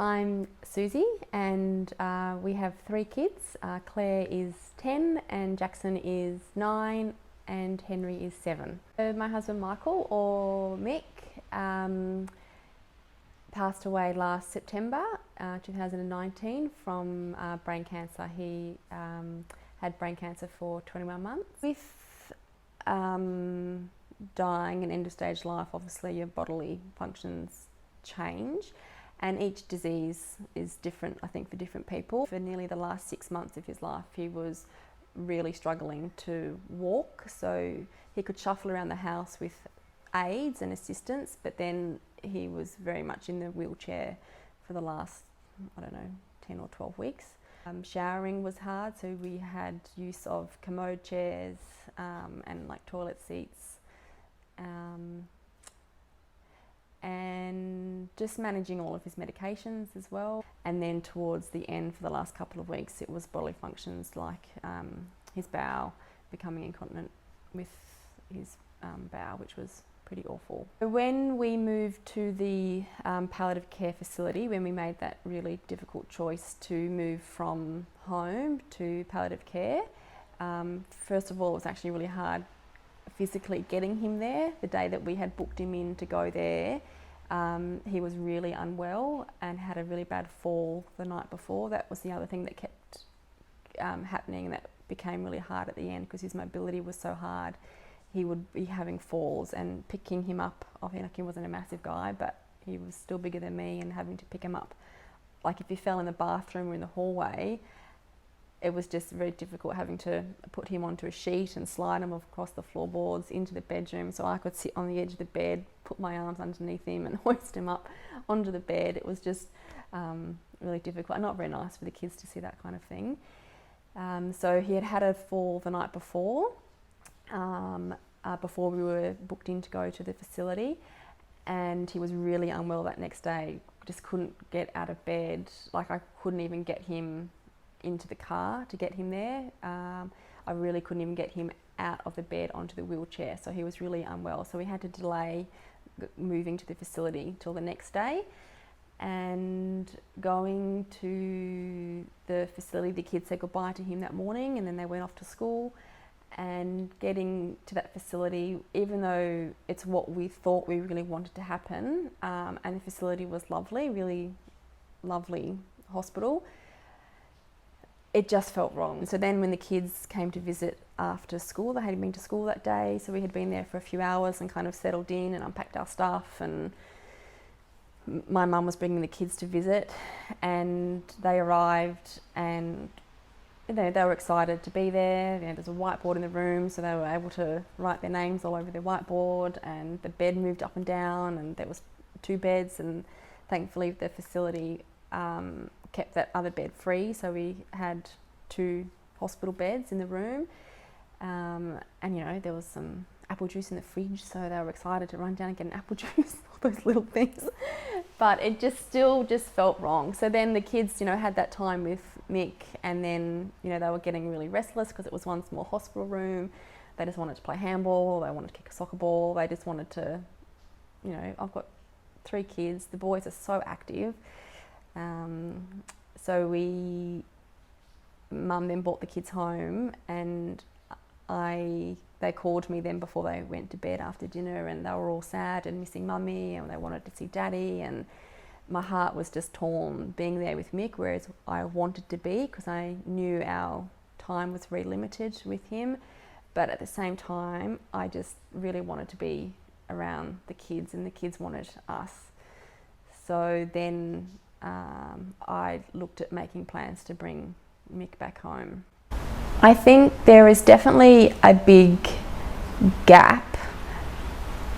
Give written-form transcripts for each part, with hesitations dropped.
I'm Suzie and we have 3 kids. Claire is 10 and Jackson is 9 and Henry is 7. My husband Michael, or Mick, passed away last September 2019 from brain cancer. He had brain cancer for 21 months. With dying and end of stage life, obviously your bodily functions change, and each disease is different, I think, for different people. For nearly the last 6 months of his life, he was really struggling to walk, so he could shuffle around the house with aids and assistance, but then he was very much in the wheelchair for the last, I don't know, 10 or 12 weeks. Showering was hard, so we had use of commode chairs and like toilet seats, and just managing all of his medications as well. And then towards the end, for the last couple of weeks, it was bodily functions like his bowel, becoming incontinent with his bowel, which was pretty awful. So when we moved to the palliative care facility, when we made that really difficult choice to move from home to palliative care, first of all, it was actually really hard physically getting him there. The day that we had booked him in to go there, he was really unwell and had a really bad fall the night before. That was the other thing that kept happening, and that became really hard at the end because his mobility was so hard. He would be having falls, and picking him up, I think, like, he wasn't a massive guy, but he was still bigger than me, and having to pick him up, like if he fell in the bathroom or in the hallway, it was just very difficult having to put him onto a sheet and slide him across the floorboards into the bedroom so I could sit on the edge of the bed, put my arms underneath him and hoist him up onto the bed. It was just really difficult and not very nice for the kids to see that kind of thing. So he had had a fall the night before, before we were booked in to go to the facility, and he was really unwell that next day. Just couldn't get out of bed. Like, I couldn't even get him into the car to get him there. I really couldn't even get him out of the bed onto the wheelchair, so he was really unwell. So we had to delay moving to the facility till the next day. And going to the facility, the kids said goodbye to him that morning, and then they went off to school. And getting to that facility, even though it's what we thought we really wanted to happen, and the facility was lovely, really lovely hospital, it just felt wrong. So then when the kids came to visit after school, they hadn't been to school that day, so we had been there for a few hours and kind of settled in and unpacked our stuff, and my mum was bringing the kids to visit, and they arrived, and they were excited to be there. There's a whiteboard in the room, so they were able to write their names all over the whiteboard, and the bed moved up and down, and there was 2 beds, and thankfully the facility kept that other bed free, so we had 2 hospital beds in the room, and you know, there was some apple juice in the fridge, so they were excited to run down and get an apple juice, all those little things. But it still felt wrong. So then the kids, you know, had that time with Mick, and then, you know, they were getting really restless because it was one small hospital room. They just wanted to play handball, they wanted to kick a soccer ball, they just wanted to, you know, I've got 3 kids, the boys are so active. So Mum then brought the kids home, and they called me then before they went to bed after dinner, and they were all sad and missing Mummy, and they wanted to see Daddy, and my heart was just torn being there with Mick, whereas I wanted to be, because I knew our time was very limited with him, but at the same time I just really wanted to be around the kids, and the kids wanted us. So then I looked at making plans to bring Mick back home. I think there is definitely a big gap,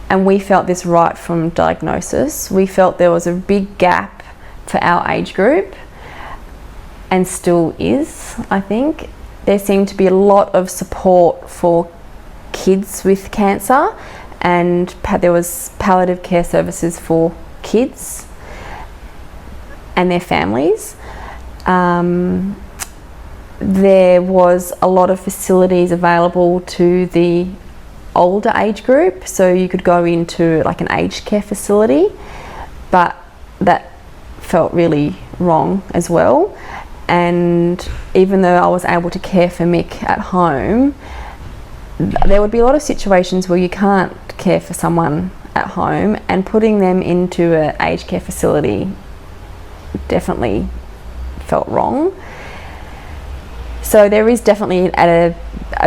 and we felt this right from diagnosis. We felt there was a big gap for our age group, and still is, I think. There seemed to be a lot of support for kids with cancer, and there was palliative care services for kids and their families. There was a lot of facilities available to the older age group, so you could go into like an aged care facility, but that felt really wrong as well. And even though I was able to care for Mick at home, there would be a lot of situations where you can't care for someone at home, and putting them into an aged care facility definitely felt wrong. So there is definitely a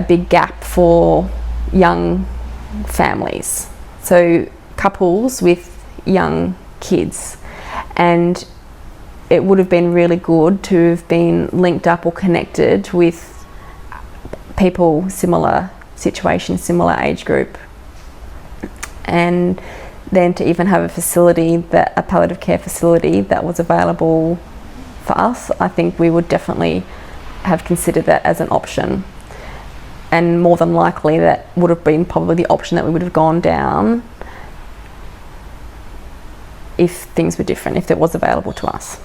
big gap for young families, so couples with young kids, and it would have been really good to have been linked up or connected with people similar situation, similar age group, and then to even have a facility, a palliative care facility that was available for us. I think we would definitely have considered that as an option, and more than likely that would have been probably the option that we would have gone down if things were different, if it was available to us.